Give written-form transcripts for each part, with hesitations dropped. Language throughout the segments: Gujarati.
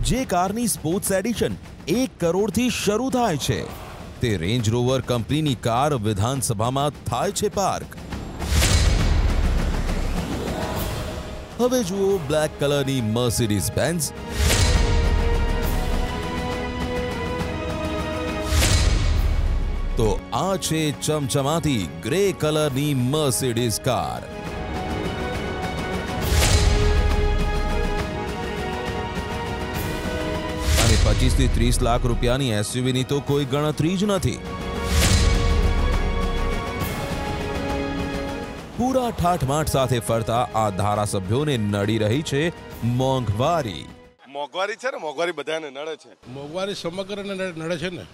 જે કારની સ્પોર્ટ્સ એડિશન 1 કરોડથી શરૂ થાય છે તે રેન્જ રોવર કંપનીની કાર વિધાનસભામાં થાય છે પાર્ક। હવે જુઓ બ્લેક કલરની મર્સિડીઝ બેન્ઝ, તો આ છે ચમચમાતી ગ્રે કલરની મર્સિડીઝ કાર। અને 25 થી 30 લાખ રૂપિયાની એસયુવીની તો કોઈ ગણતરી જ નથી। પૂરા ઠાઠમાઠ સાથે ફરતા આ ધારાસભ્યોને નડી રહી છે મોંઘવારી। મોંઘવારી છે ને, મોંઘવારી બધાને નડે છે। મોંઘવારી સમગ્રને નડે છે ને,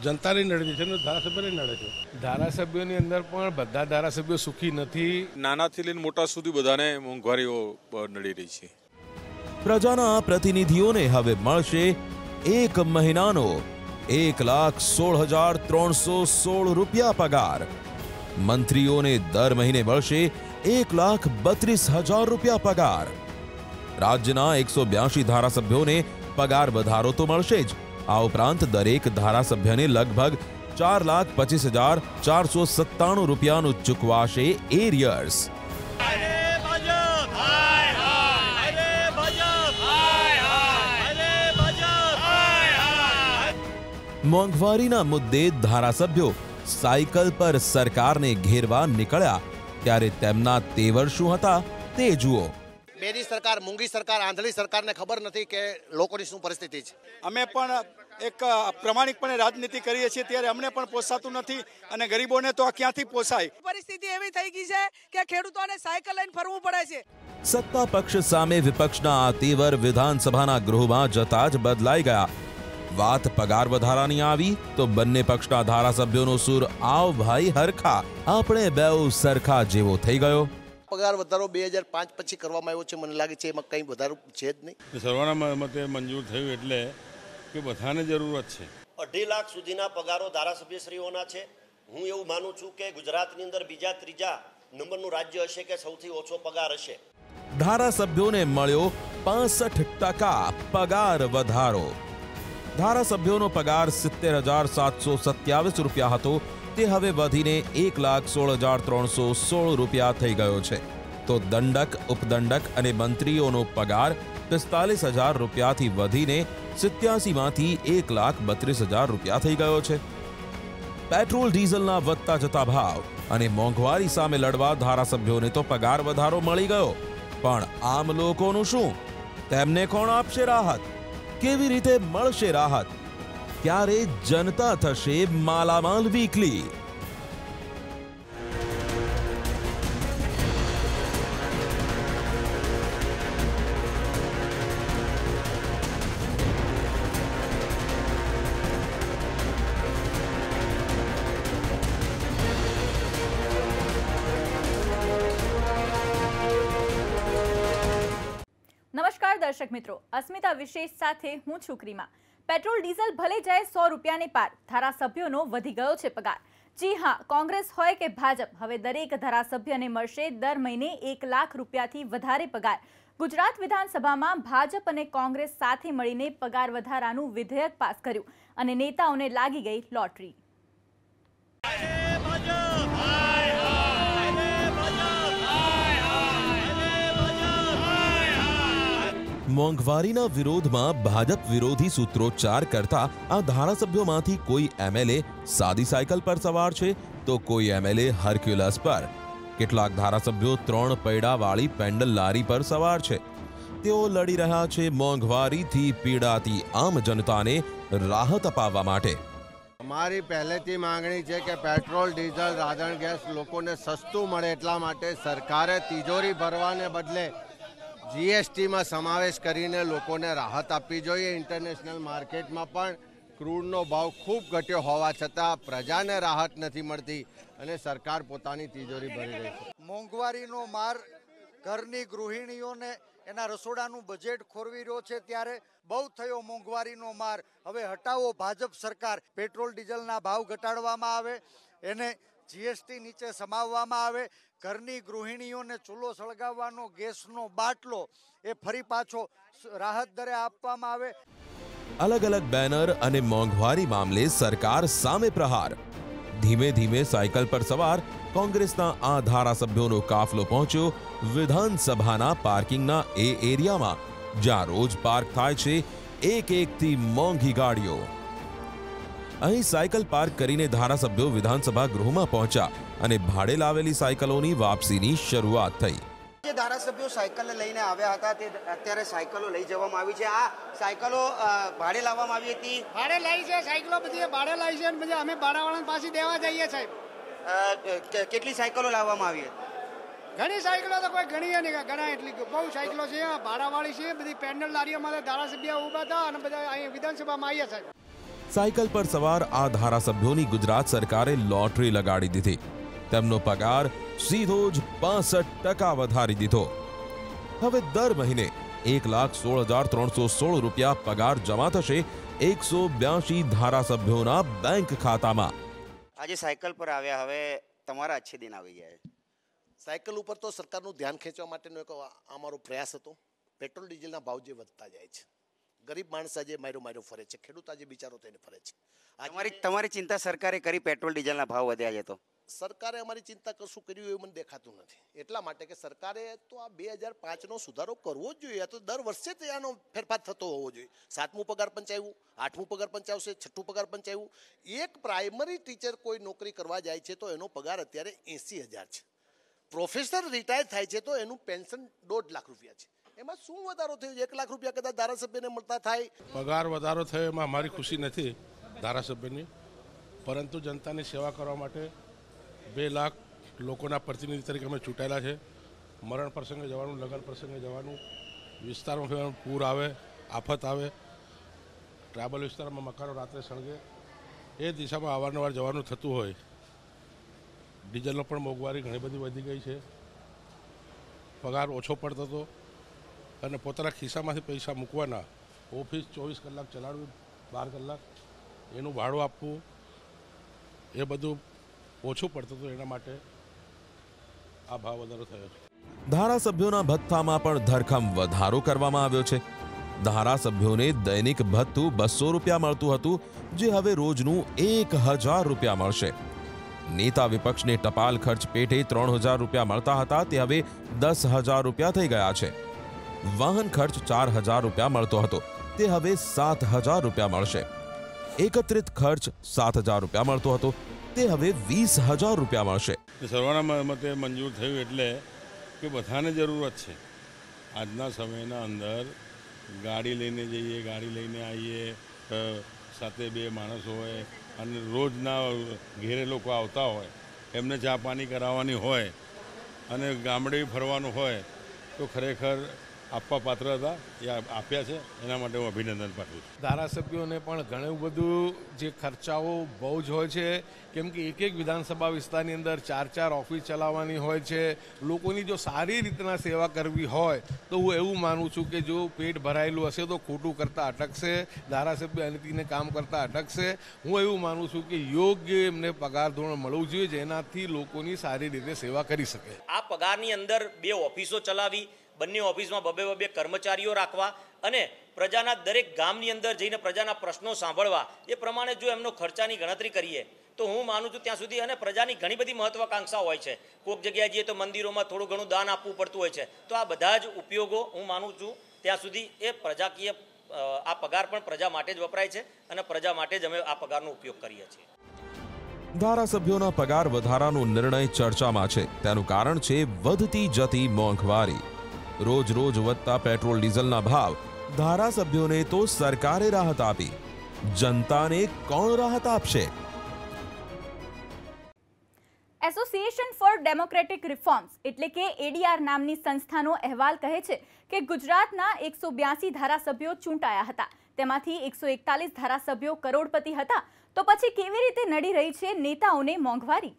જનતાની નડે છે ને, ધારાસભ્યોને નડે છે। ધારાસભ્યોની અંદર પણ બધા ધારાસભ્યો સુખી નથી। નાનાથી લઈને મોટા સુધી બધાને મોંઘવારીઓ નડી રહી છે। પ્રજાના આ પ્રતિનિધિઓને હવે મળશે 1 મહિનાનો 1,16,316 રૂપિયા પગાર। મંત્રીઓને દર મહિને મળશે 1,32,000 રૂપિયા પગાર। રાજ્યના 182 ધારાસભ્યોને પગાર વધારો તો મળશે જ, આ ઉપરાંત દરેક ધારાસભ્યને લગભગ 4,25,497 રૂપિયાનું ચૂકવાશે એરિયર્સ। મોંઘવારીના મુદ્દે ધારાસભ્યો સાયકલ પર સરકારને ઘેરવા નીકળ્યા ત્યારે તેમના તેવર શું હતા તે જુઓ। બેની સરકાર, મૂંગી સરકાર, આંધળી સરકારને ખબર નથી કે લોકોની શું પરિસ્થિતિ છે। અમે પણ એક પ્રમાણિકપણે રાજનીતિ કરીએ છીએ ત્યારે અમને પણ પોસાતું નથી અને ગરીબોને તો આ ક્યાંથી પોસાય। પરિસ્થિતિ એવી થઈ ગઈ છે કે ખેડૂતોને સાયકલ લઈને ફરવું પડે છે। સત્તા પક્ષ સામે વિપક્ષના આ તેવર વિધાનસભાના ગૃહમાં જતા જ બદલાઈ ગયા। વાત પગાર વધારાની આવી તો બંને પક્ષના ધારાસભ્યોનો સૂર આવ ભાઈ હરખા, આપણે બેઉ સરખા જેવો થઈ ગયો। પગાર વધારો 2005 પછી કરવામાં આવ્યો છે, મને લાગે છે એમાં કંઈ વધારો છે જ નહીં। સર્વાના મતે મંજૂર થયું એટલે કે બધાને જરૂરત છે। 2.5 લાખ સુધીના પગારો ધારાસભ્યશ્રીઓના છે। હું એવું માનું છું કે ગુજરાતની અંદર બીજા ત્રીજા નંબરનું રાજ્ય હશે કે સૌથી ઓછો પગાર હશે। ધારાસભ્યોને મળ્યો 65% પગાર વધારો। ધારાસભ્યોનો પગાર 70,727 રૂપિયા હતો તે હવે વધીને 1,16,316 રૂપિયા થઈ ગયો છે, તો દંડક, ઉપદંડક અને મંત્રીઓનો પગાર 45,000 રૂપિયાથી વધીને 87માંથી 1,32,000 રૂપિયા થઈ ગયો છે। પેટ્રોલ ડીઝલના વધતા જતા ભાવ અને મોંઘવારી સામે લડવા ધારાસભ્યોને તો પગાર વધારો મળી ગયો, પણ આમ લોકોનું શું? તેમને કોણ આપશે રાહત? કેવી રીતે મળશે રાહત? ક્યારે જનતા થશે માલામાલ વીકલી? નમસ્કાર દર્શક મિત્રો, અસ્મિતા વિશેષ સાથે હું છું ક્રીમા। પેટ્રોલ ડીઝલ ભલે જાય 100 રૂપિયાને પાર, ધારાસભ્યોનો વધી ગયો છે પગાર। જી હા, કોંગ્રેસ હોય કે ભાજપ, હવે દરેક ધારાસભ્યને મળશે દર મહિને 1 લાખ રૂપિયાથી વધારે પગાર। ગુજરાત વિધાનસભામાં ભાજપ અને કોંગ્રેસ સાથે મળીને પગાર વધારાનું વિધેયક પાસ કર્યું અને નેતાઓને લાગી ગઈ લોટરી। મોંઘવારીના વિરોધમાં ભાજપ વિરોધી સૂત્રોચ્ચાર કરતા આ ધારાસભ્યોમાંથી કોઈ એમએલએ સાદી સાયકલ પર સવાર છે તો કોઈ એમએલએ હર્ક્યુલસ પર। કેટલાક ધારાસભ્યો 3 પૈડાવાળી પેન્ડલ લારી પર સવાર છે। તેઓ લડી રહ્યા છે મોંઘવારીથી પીડાતી આમ જનતાને રાહત અપાવવા માટે। અમારી પહેલેથી માંગણી છે કે પેટ્રોલ, ડીઝલ, રાંધણ ગેસ લોકોને સસ્તું મળે, એટલા માટે સરકારે તિજોરી ભરવાને બદલે જીએસટીમાં સમાવેશ કરીને લોકોને રાહત આપવી જોઈએ। ઇન્ટરનેશનલ માર્કેટમાં પણ ક્રૂડનો ભાવ ખૂબ ઘટ્યો હોવા છતાં પ્રજાને રાહત નથી મળતી અને સરકાર પોતાની તિજોરી ભરી રહી છે। મોંઘવારીનો માર ઘરની ગૃહિણીઓને એના રસોડાનું બજેટ ખોરવી રહ્યો છે, ત્યારે બહુ થયો મોંઘવારીનો માર। હવે હટાવો ભાજપ સરકાર, પેટ્રોલ ડીઝલના ભાવ ઘટાડવામાં આવે, એને જીએસટી નીચે સમાવવામાં આવે, ઘરની ગૃહિણીઓને ચૂલો સળગાવવાનો ગેસનો બાટલો એ ફરી પાછો રાહત દરે આપવામાં આવે. અલગ અલગ બેનર અને મોંઘવારી મામલે સરકાર સામે પ્રહાર. ધીમે ધીમે સાયકલ પર સવાર કોંગ્રેસના આ ધારાસભ્યોનો કાફલો પહોંચ્યો વિધાનસભાના પાર્કિંગના એ એરિયામાં જ્યાં રોજ પાર્ક થાય છે એકથી મોંઘી ગાડીઓ. અહીં સાયકલ પાર્ક કરીને ધારાસભ્યો વિધાનસભા ગૃહમાં પહોંચ્યા અને ભાડે લાવેલી સાયકલોની વાપસીની શરૂઆત થઈ. જે ધારાસભ્યો સાયકલ લઈને આવ્યા હતા તે અત્યારે સાયકલો લઈ જવામાં આવી છે. આ સાયકલો ભાડે લાવવામાં આવી હતી. ભાડે લાવી છે સાયકલો, બધી ભાડે લાવી છે અને અમે ભાડાવાળાને પાછી દેવા જઈએ સાહેબ. કેટલી સાયકલો લાવવામાં આવી હતી? ઘણી સાયકલો તો કોઈ ગણી નહીં, ઘણા એટલી બહુ સાયકલો છે, ભાડાવાળી છે, બધી પેન્ડલ લારીઓમાં ધારાસભ્ય ઊભા હતા અને બધા અહીં વિધાનસભામાં આવ્યા સાહેબ. સાયકલ પર સવાર આ ધારાસભ્યોની ગુજરાત સરકારે લોટરી લગાડી દીધી. તેમનો પગાર સીધો જ 65% વધારી દીધો. હવે દર મહિને 1,16,316 રૂપિયા પગાર જમા થશે 182 ધારાસભ્યોના બેંક ખાતામાં. આજે સાયકલ પર આવ્યા, હવે તમારા અચ્છે દિન આવી ગયા. સાયકલ ઉપર તો સરકારનું ધ્યાન ખેંચવા માટેનો એક અમારો પ્રયાસ હતો. પેટ્રોલ ડીઝલના ભાવ જે વધતા જાય છે, ગરીબ માણસ આજે માર્યો ફરે છે, ખેડૂત આજે બિચારો થઈને ફરે છે. તમારી ચિંતા સરકારે કરી પેટ્રોલ ડીઝલના ભાવ વધ્યા છે તો? સરકારે અમારી ચિંતા કશું કર્યું એવું મને દેખાતું નથી. એટલા માટે કે સરકારે તો આ 2005નો સુધારો કરવો જ જોઈએ. આ તો દર વર્ષે જ આનો ફેરફાર થતો હોવો જોઈએ. 7મું પગાર પંચાવ્યું, 8મું પગાર પંચાવશે, 6ઠું પગાર પંચાવ્યું. એક પ્રાઇમરી ટીચર કોઈ નોકરી કરવા જાય છે તો એનો પગાર અત્યારે 80,000 છે. પ્રોફેસર રિટાયર થાય છે તો એનું પેન્શન 1.5 લાખ રૂપિયા છે. એમાં શું વધારો થયો? 1 લાખ રૂપિયા કદાચ ધારાસભ્યને મળતા થાય. પગાર વધારો થયો એમાં અમારી ખુશી નથી ધારાસભ્યની, પરંતુ જનતાની સેવા કરવા માટે 2 લાખ લોકોના પ્રતિનિધિ તરીકે અમે ચૂંટાયેલા છે. મરણ પ્રસંગે જવાનું, લગ્ન પ્રસંગે જવાનું, વિસ્તારમાં પૂર આવે, આફત આવે, ટ્રાયબલ વિસ્તારમાં મકાનો રાત્રે સળગે, એ દિશામાં અવારનવાર જવાનું થતું હોય. ડીઝલનો પણ મોંઘવારી ઘણી બધી વધી ગઈ છે. પગાર ઓછો પડતો હતો અને પોતાના ખિસ્સામાંથી પૈસા મૂકવાના, ઓફિસ 24 કલાક ચલાવવી, 12 કલાક એનું ભાડું આપવું, એ બધું ઓછું પડતું હતું. એના માટે આ ભાવ વધારો થયો છે. ધારાસભ્યોના ભથ્થામાં પણ ધરખમ વધારો કરવામાં આવ્યો છે. ધારાસભ્યોને દૈનિક ભથ્થું 200 રૂપિયા મળતું હતું, જે હવે રોજનું 1,000 રૂપિયા મળશે. નેતા વિપક્ષને ટપાલ ખર્ચ પેટે 3,000 રૂપિયા મળતા હતા, તે હવે 10,000 રૂપિયા થઈ ગયા છે. વાહન ખર્ચ 4,000 રૂપિયા મળતો હતો, તે હવે 7,000 રૂપિયા મળશે. એકત્રિત ખર્ચ 7,000 રૂપિયા મળતો હતો, તે હવે 20,000 રૂપિયા મળશે. સર્વાના મતે મંજૂર થયું એટલે કે બધાને જરૂરત છે. આજના સમયના અંદર ગાડી લઈને જઈએ, ગાડી લઈને આવીએ, સાથે 2 માણસ હોય અને રોજના ઘેરે લોકો આવતા હોય, એમને ચા પાણી કરાવવાની હોય અને ગામડે ફરવાનું હોય તો ખરેખર આપવા પાત્ર હતા. એ આપ્યા છે, એના માટે હું અભિનંદન પાઠવું છું. ધારાસભ્યોને પણ ઘણું બધું જે ખર્ચાઓ બહુ જ હોય છે, કેમ કે એક વિધાનસભા વિસ્તારની અંદર 4 ઓફિસ ચલાવવાની હોય છે. લોકોની જો સારી રીતના સેવા કરવી હોય તો હું એવું માનું છું કે જો પેટ ભરાયેલું હશે તો ખોટું કરતાં અટકશે, ધારાસભ્ય અનીતિને કામ કરતાં અટકશે. હું એવું માનું છું કે યોગ્ય એમને પગાર ધોરણ મળવું જોઈએ, જેનાથી લોકોની સારી રીતે સેવા કરી શકે. આ પગારની અંદર 2 ઓફિસો ચલાવી, બંને ઓફિસમાં 2 કર્મચારીઓ રાખવા અને પ્રજાના દરેક ગામની અંદર જઈને પ્રજાના પ્રશ્નો સાંભળવા, એ પ્રમાણે જો એમનો ખર્ચાની ગણતરી કરીએ તો હું માનું છું ત્યાં સુધી, અને પ્રજાની ઘણી બધી મહત્વાકાંક્ષા હોય છે. કોઈક જગ્યાએ જઈએ તો મંદિરોમાં થોડું ઘણું દાન આપવું પડતું હોય છે. તો આ બધા જ ઉપયોગો હું માનું છું ત્યાં સુધી એ પ્રજાકીય આ પગાર પણ પ્રજા માટે જ વપરાય છે અને પ્રજા માટે જ અમે આ પગારનો ઉપયોગ કરીએ છીએ. ધારાસભ્યોના પગાર વધારાનો નિર્ણય ચર્ચામાં છે. તેનું કારણ છે વધતી જતી મોંઘવારી. રોજ વધતા પેટ્રોલ ડીઝલના ભાવ. ધારાસભ્યોને તો સરકારે રાહત આપી, જનતાને કોણ રાહત આપશે? એસોસિએશન ફોર ડેમોક્રેટિક રિફોર્મ્સ એટલે કે એડીઆર નામની સંસ્થાનો અહેવાલ કહે છે કે ગુજરાતના 182 ધારાસભ્યો ચૂંટાયા હતા. તેમાંથી 141 ધારાસભ્યો કરોડપતિ હતા. તો પછી કેવી રીતે નડી રહી છે નેતાઓને મોંઘવારી?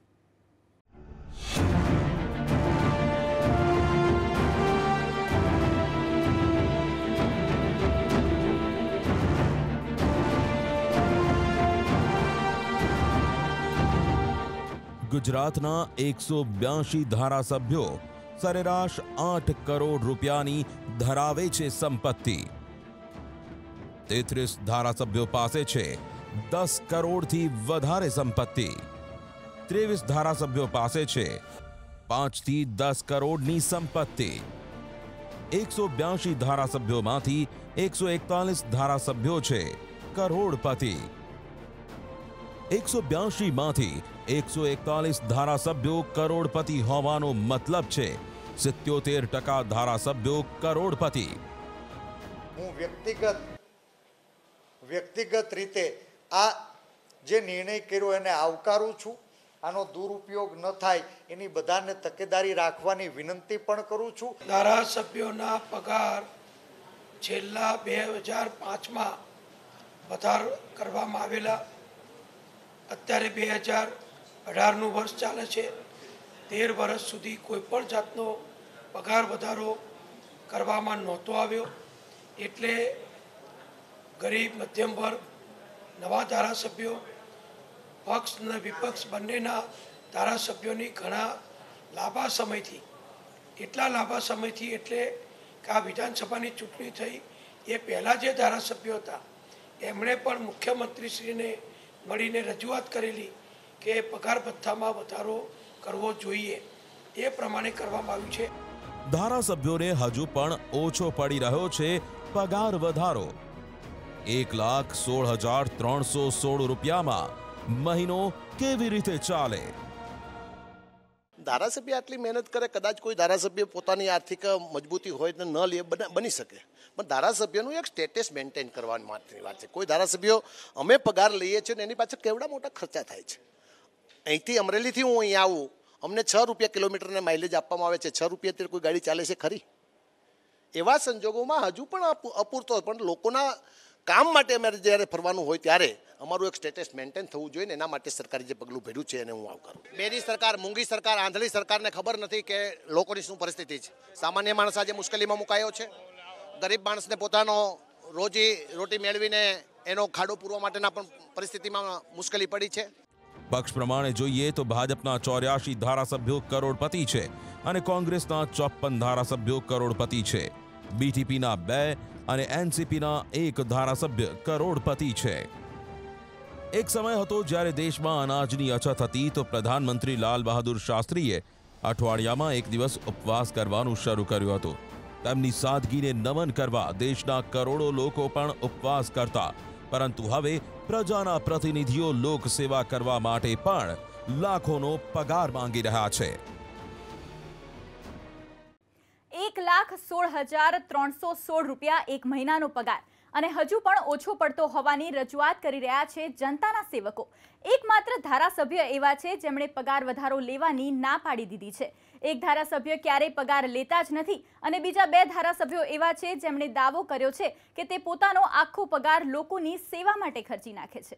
ગુજરાતના 182 ધારાસભ્યો સરેરાશ 8 કરોડ રૂપિયાની ધરાવે છે સંપત્તિ. 33 ધારાસભ્યો પાસે છે 10 કરોડથી વધારે સંપત્તિ. 23 ધારાસભ્યો પાસે છે 5 થી 10 કરોડની સંપત્તિ. 182 ધારાસભ્યોમાંથી 141 ધારાસભ્યો છે કરોડપતિ. 182 માંથી 141 ધારાસભ્યો કરોડપતિ હોવાનો મતલબ છે 77% ધારાસભ્યો કરોડપતિ. હું વ્યક્તિગત રીતે આ જે નિર્ણય કર્યો એને આવકારું છું. આનો દુરુપયોગ ન થાય એની બધાને તકેદારી રાખવાની વિનંતી પણ કરું છું. ધારાસભ્યોના પગાર છેલ્લા 2005માં વધારો કરવામાં આવેલા. અત્યારે 2018નું વર્ષ ચાલે છે. 13 વર્ષ સુધી કોઈ પણ જાતનો પગાર વધારો કરવામાં નહોતો આવ્યો. એટલે ગરીબ મધ્યમ વર્ગ, નવા ધારાસભ્યો, પક્ષ અને વિપક્ષ બંનેના ધારાસભ્યોની ઘણા લાંબા સમયથી એટલે કે આ વિધાનસભાની ચૂંટણી થઈ એ પહેલાં જે ધારાસભ્યો હતા એમણે પણ મુખ્યમંત્રીશ્રીને મળીને રજૂઆત કરેલી કે પગાર ભથ્થામાં વધારો કરવો જોઈએ. એ પ્રમાણે કરવામાં આવ્યું છે. ધારાસભ્યોને હજુ પણ ઓછો પડી રહ્યો છે પગાર વધારો. 1,16,316 રૂપિયામાં મહિનો કેવી રીતે ચાલે? ધારાસભ્ય આટલી મહેનત કરે, કદાચ કોઈ ધારાસભ્ય પોતાની આર્થિક મજબૂતી હોય તો ન લે, બની શકે, પણ ધારાસભ્યનું એક સ્ટેટસ મેન્ટેન કરવાની માટેની વાત છે. કોઈ ધારાસભ્યો અમે પગાર લઈએ છીએ ને એની પાછળ કેવડા મોટા ખર્ચા થાય છે. અહીંથી અમરેલીથી હું અહીંયા આવું, અમને 6 રૂપિયા કિલોમીટરને માઇલેજ આપવામાં આવે છે. 6 રૂપિયાથી કોઈ ગાડી ચાલે છે ખરી? એવા સંજોગોમાં હજુ પણ અપૂરતો, પણ લોકોના કામ માટે અમારે જ્યારે ફરવાનું હોય ત્યારે અમારું એક સ્ટેટસ મેન્ટેન થવું જોઈએ ને એના માટે સરકારે જે પગલું ભર્યું છે એને હું આવકારું. બેરી સરકાર, મૂંગી સરકાર, આંધળી સરકારને ખબર નથી કે લોકોની શું પરિસ્થિતિ છે. સામાન્ય માણસ આજે મુશ્કેલીમાં મુકાયો છે. ગરીબ માણસને પોતાનો રોટી મેળવીને એનો ખાડો પૂરવા માટેના પણ પરિસ્થિતિમાં મુશ્કેલી પડી છે. પક્ષ પ્રમાણે જોઈએ તો ભાજપના 84 ધારાસભ્યો કરોડપતિ છે અને કોંગ્રેસના 54 ધારાસભ્યો કરોડપતિ છે. બીટીપીના 2 અને એનસીપીના 1 ધારાસભ્ય કરોડપતિ છે. એક સમય હતો જ્યારે દેશમાં અનાજની અછત હતી તો પ્રધાનમંત્રી લાલ બહાદુર શાસ્ત્રીએ અઠવાડિયામાં એક દિવસ ઉપવાસ કરવાનું શરૂ કર્યું હતું. તેમની સાદગીને નમન કરવા દેશના કરોડો લોકો પણ ઉપવાસ કરતા, પરંતુ હવે પ્રજાના પ્રતિનિધિઓ લોક સેવા કરવા માટે પણ લાખોનો પગાર માંગી રહ્યા છે. 1,16,316 રૂપિયા એક મહિનાનો પગાર અને હજુ પણ ઓછો પડતો હોવાની રજૂઆત કરી રહ્યા છે જનતાના સેવકો. એકમાત્ર ધારાસભ્ય એવા છે જેમણે પગાર વધારો લેવાની ના પાડી દીધી છે. એક ધારાસભ્ય ક્યારેય પગાર લેતા જ નથી અને બીજા 2 ધારાસભ્યો એવા છે જેમણે દાવો કર્યો છે કે તે પોતાનો આખો પગાર લોકોની સેવા માટે ખર્ચી નાખે છે.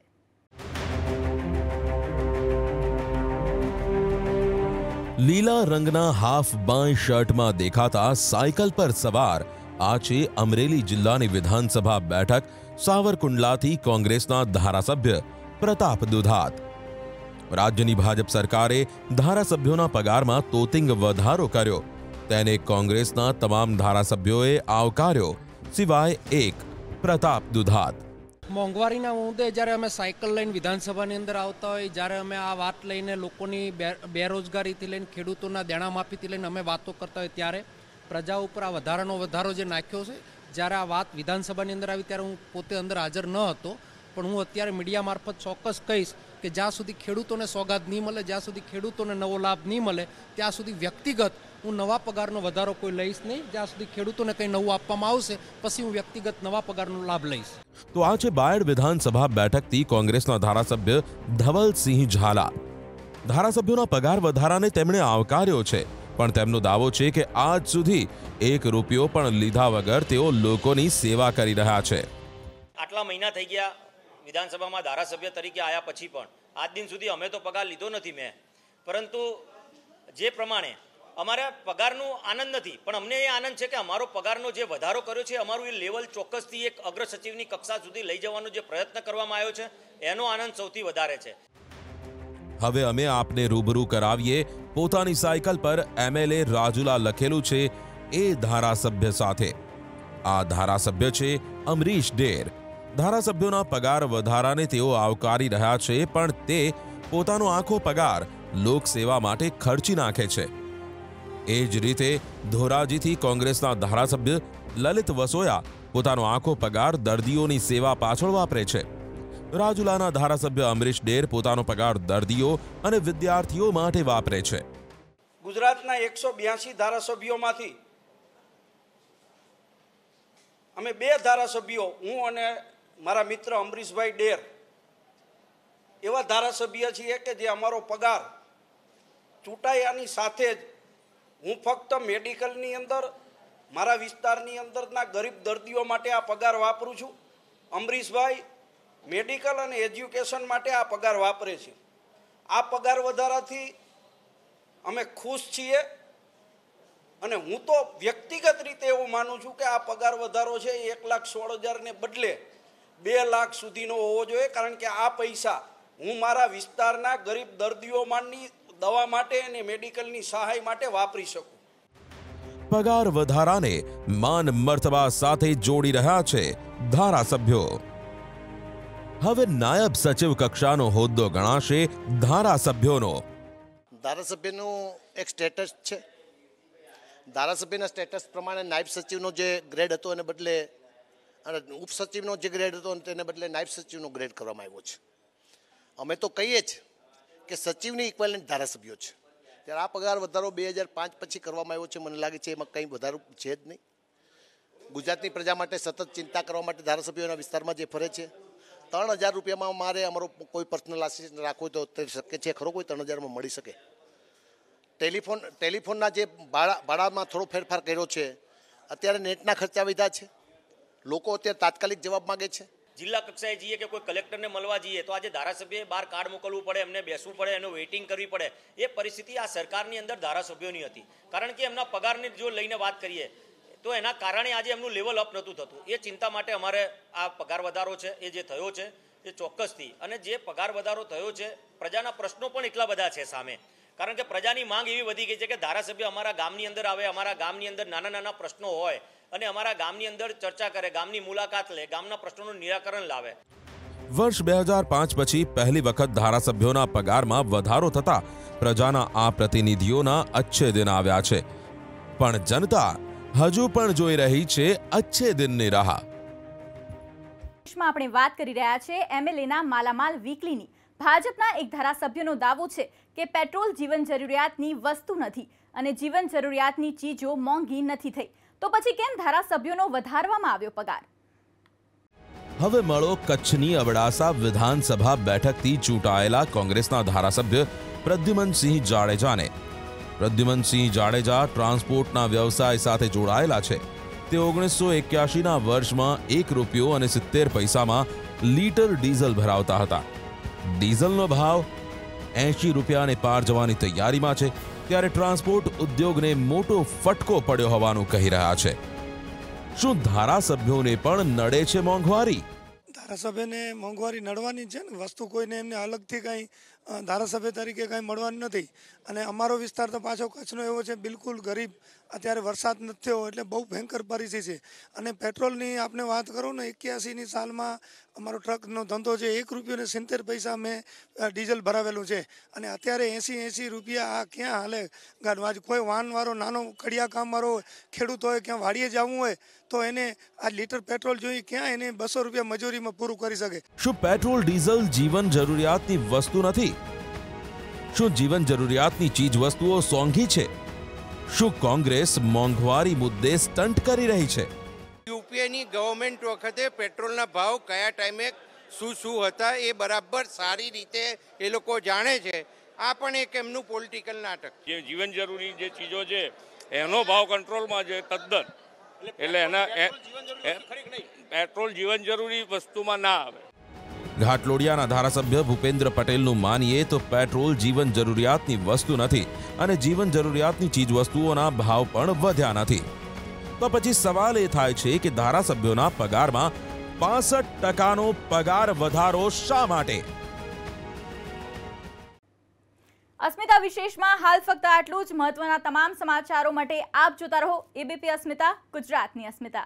લીલા રંગના હાફ બાય શર્ટમાં દેખાતા સાયકલ પર સવાર આ છે અમરેલી જિલ્લાની વિધાનસભા બેઠક સાવરકુંડલાથી કોંગ્રેસના ધારાસભ્ય પ્રતાપ દુધાત. રાજ્યની ભાજપ સરકારે ધારાસભ્યોના પગારમાં તોતિંગ વધારો કર્યો, તેને કોંગ્રેસના તમામ ધારાસભ્યોએ આવકાર્યો, સિવાય એક પ્રતાપ દુધાત. મોંઘવારીના મુદ્દે જ્યારે અમે સાયકલ લઈને વિધાનસભાની અંદર આવતા હોય, જ્યારે અમે આ વાત લઈને લોકોની બેરોજગારીથી લઈને ખેડૂતોના દેણામાફીથી લઈને અમે વાતો કરતા હોય ત્યારે પ્રજા ઉપર આ વધારો જે નાખ્યો છે, જ્યારે આ વાત વિધાનસભાની અંદર આવી ત્યારે હું પોતે અંદર હાજર ન હતો, પણ હું અત્યારે મીડિયા મારફત ચોક્કસ કહીશ કે જ્યાં સુધી ખેડૂતોને સોગાદ નહીં મળે, જ્યાં સુધી ખેડૂતોને નવો લાભ નહીં મળે, ત્યાં સુધી વ્યક્તિગત હું નવા પગારનો વધારો કોઈ લઈશ નહીં. જ્યાં સુધી ખેડૂતોને કંઈ નવું આપવામાં આવશે પછી હું વ્યક્તિગત નવા પગારનો લાભ લઈશ. તો આ છે બાયડ વિધાનસભા બેઠકથી કોંગ્રેસના ધારાસભ્ય ધવલસિંહ ઝાલા. ધારાસભ્યોના પગાર વધારાને તેમણે આવકાર્યો છે, પણ તેમનો દાવો છે કે આજ સુધી 1 રૂપિયો પણ લીધા વગર તેઓ લોકોની સેવા કરી રહ્યા છે. આટલા મહિના થઈ ગયા વિધાનસભામાં ધારાસભ્ય તરીકે આવ્યા પછી પણ આજ દિન સુધી અમે તો પગાર લીધો નથી મેં, પરંતુ જે પ્રમાણે અમારા પગારનો આનંદ નથી, પણ અમને એ આનંદ છે કે અમારો પગારનો જે વધારો કર્યો છે, અમારું એ લેવલ ચોક્કસથી એક અગ્ર સચિવની કક્ષા સુધી લઈ જવાનો જે પ્રયત્ન કરવામાં આવ્યો છે એનો આનંદ સૌથી વધારે છે. હવે અમે આપને રૂબરૂ કરાવીએ પોતાની સાયકલ પર MLA રાજુલા લખેલું છે એ ધારાસભ્ય સાથે। આ ધારાસભ્ય છે અમરીશ ડેર। ધારાસભ્યોના પગાર વધારાને તેઓ આવકારી રહ્યા છે, પણ તે પોતાનો આખો પગાર લોકસેવા માટે ખર્ચી નાખે છે। એ જ રીતે ધોરાજીથી કોંગ્રેસના ધારાસભ્ય લલિત વસોયા પોતાનો આખો પગાર દર્દીઓની સેવા પાછળ વાપરે છે। રાજુલાના ધારાસભ્ય અમરીશ ડેર પોતાનો પગાર દર્દીઓ અને વિદ્યાર્થીઓ માટે વાપરે છે। ગુજરાતના 182 ધારાસભ્યોમાંથી અમે 2 ધારાસભ્યો, હું અને મારા મિત્ર અમરીશભાઈ ડેર, એવા ધારાસભ્ય છીએ કે જે અમારો પગાર ચૂંટાયાની સાથે જ હું ફક્ત મેડિકલની અંદર મારા વિસ્તારની અંદરના ગરીબ દર્દીઓ માટે આ પગાર વાપરું છું। અમરીશભાઈ મેડિકલ અને એજ્યુકેશન માટે આ પગાર વાપરે છે। આ પગાર વધારાથી અમે ખુશ છીએ અને હું તો વ્યક્તિગત રીતે એવું માનું છું કે આ પગાર વધારો છે 1,16,000 ને બદલે 2 લાખ સુધીનો હોવો જોઈએ, કારણ કે આ પૈસા હું મારા વિસ્તારના ગરીબ દર્દીઓ માટેની દવા માટે અને મેડિકલની સહાય માટે વાપરી શકું। પગાર વધારાને માન મર્તબા સાથે જોડી રહ્યા છે ધારાસભ્યો। હવે નાયબ સચિવ કક્ષાનો હોદ્દો ગણાશે ધારાસભ્યોનો। ધારાસભ્યનું એક સ્ટેટસ છે। ધારાસભ્યના સ્ટેટસ પ્રમાણે નાયબ સચિવનો જે ગ્રેડ હતો એને બદલે ઉપસચિવનો જે ગ્રેડ હતો તેને બદલે નાયબ સચિવનો ગ્રેડ કરવામાં આવ્યો છે। અમે તો કહીએ જ કે સચિવની ઇક્વેલન્ટ ધારાસભ્યો છે, ત્યારે આ પગાર વધારો 2005 પછી કરવામાં આવ્યો છે। મને લાગે છે એમાં કંઈ વધારો છે જ નહીં। ગુજરાતની પ્રજા માટે સતત ચિંતા કરવા માટે ધારાસભ્યોના વિસ્તારમાં જે ફરે છે, 3,000 રૂપિયામાં મારે અમારો કોઈ પર્સનલ આસિસ્ટન્ટ રાખવો તો તે શક્ય છે ખરો? કોઈ 3,000માં મળી શકે? ટેલિફોનના જે ભાડામાં થોડો ફેરફાર કર્યો છે। અત્યારે નેટના ખર્ચા વધ્યા છે, લોકો અત્યારે તાત્કાલિક જવાબ માગે છે। જિલ્લા કક્ષાએ જઈએ કે કોઈ કલેક્ટરને મળવા જઈએ તો આજે ધારાસભ્યએ બહાર કાર્ડ મોકલવું પડે, એમને બેસવું પડે, એનું વેઇટિંગ કરવી પડે। એ પરિસ્થિતિ આ સરકારની અંદર ધારાસભ્યોની હતી, કારણ કે એમના પગારની જો લઈને વાત કરીએ તો એના કારણે આજે એમનું લેવલ અપ નહોતું થતું। એ ચિંતા માટે અમારે આ પગાર વધારો છે એ જે થયો છે એ ચોક્કસથી, અને જે પગાર વધારો થયો છે પ્રજાના પ્રશ્નો પણ એટલા બધા છે સામે, કારણ કે પ્રજાની માંગ એવી વધી ગઈ છે કે ધારાસભ્ય અમારા ગામની અંદર આવે, અમારા ગામની અંદર નાના નાના પ્રશ્નો હોય અને અમારા ગામની અંદર ચર્ચા કરે, ગામની મુલાકાત લે, ગામના પ્રશ્નોનું નિરાકરણ લાવે। વર્ષ 2005 પછી પહેલી વખત ધારાસભ્યોના પગારમાં વધારો થતા પ્રજાના આ પ્રતિનિધિઓના અચ્છે દિન આવ્યા છે, પણ જનતા હજુ પણ જોઈ રહી છે અચ્છે દિનની રાહ। આપણે વાત કરી રહ્યા છે MLAના માલામાલ વીકલીની। ભાજપના એક ધારાસભ્યનો દાવો છે કે પેટ્રોલ જીવન જરૂરિયાતની વસ્તુ નથી અને જીવન જરૂરિયાતની ચીજો મોંઘી નથી થઈ, તો પછી કેમ ધારાસભ્યોનો વધારવામાં આવ્યો પગાર? હવે મળો કચ્છની અબડાસા વિધાનસભા બેઠકથી ચૂંટાયેલા કોંગ્રેસના ધારાસભ્ય પ્રદ્યુમનસિંહ જાડેજાને। પ્રદ્યુમનસિંહ જાડેજા ટ્રાન્સપોર્ટના વ્યવસાય સાથે જોડાયેલા છે। તે 1981ના વર્ષમાં ₹1.70 લીટર ડીઝલ ભરાવતા હતા। ડીઝલનો ભાવ 80 રૂપિયાને પાર જવાની તૈયારીમાં છે, ત્યારે ટ્રાન્સપોર્ટ ઉદ્યોગને મોટો ફટકો પડ્યો હોવાનું કહી રહ્યા છે। શું ધારાસભ્યોને પણ નડે છે મોંઘવારી? ધારાસભ્યને મોંઘવારી નડવાની છે ને, વસ્તુ કોઈને એમને અલગથી કંઈ ધારાસભ્ય તરીકે કંઈ મળવાની નથી। અને અમારો વિસ્તાર તો પાછો કચ્છનો એવો છે બિલકુલ ગરીબ, અત્યારે વરસાદ નથી થયો એટલે બહુ ભયંકર પરિસ્થિતિ છે। અને પેટ્રોલની આપણે વાત કરું ને, 81ની સાલમાં અમારો ટ્રકનો ધંધો છે, ₹1.70 મેં ડીઝલ ભરાવેલું છે, અને અત્યારે 80 રૂપિયા આ ક્યાં હાલે? કોઈ વાહનવાળો નાનો કડિયા કામવાળો હોય, ખેડૂત હોય, ક્યાં વાડીએ જવું હોય તો એને આ લીટર પેટ્રોલ જોઈએ, ક્યાં એને 200 રૂપિયા મજૂરીમાં પૂરું કરી શકે? શું પેટ્રોલ ડીઝલ જીવન જરૂરિયાતની વસ્તુ નથી? શું જીવન જરૂરિયાતની ચીજ વસ્તુઓ સોંઘી છે? શું કોંગ્રેસ મોંઘવારી મુદ્દે સ્ટન્ટ કરી રહી છે? યુપીએની ગવર્મેન્ટ વખતે પેટ્રોલના ભાવ કયા ટાઈમે શું હતા એ બરાબર સારી રીતે એ લોકો જાણે છે। આ પણ એક એમનું પોલિટિકલ નાટક। જે જીવન જરૂરી જે ચીજો છે એનો ભાવ કંટ્રોલમાં છે તદ્દન, એટલે એના પેટ્રોલ જીવન જરૂરી વસ્તુમાં ના આવે। ઘાટલોડિયાના ધારાસભ્ય ભૂપેન્દ્ર પટેલનું માનીએ તો પેટ્રોલ જીવન જરૂરિયાતની વસ્તુ નથી અને જીવન જરૂરિયાતની ચીજવસ્તુઓના ભાવ પણ વધ્યા નથી। તો પછી સવાલ એ થાય છે કે ધારાસભ્યોના પગારમાં 65% પગાર વધારો શા માટે? અસ્મિતા વિશેષમાં હાલ ફક્ત આટલું જ. મહત્વના તમામ સમાચારો માટે આપ જોતા રહો એબીપી અસ્મિતા, ગુજરાતની અસ્મિતા.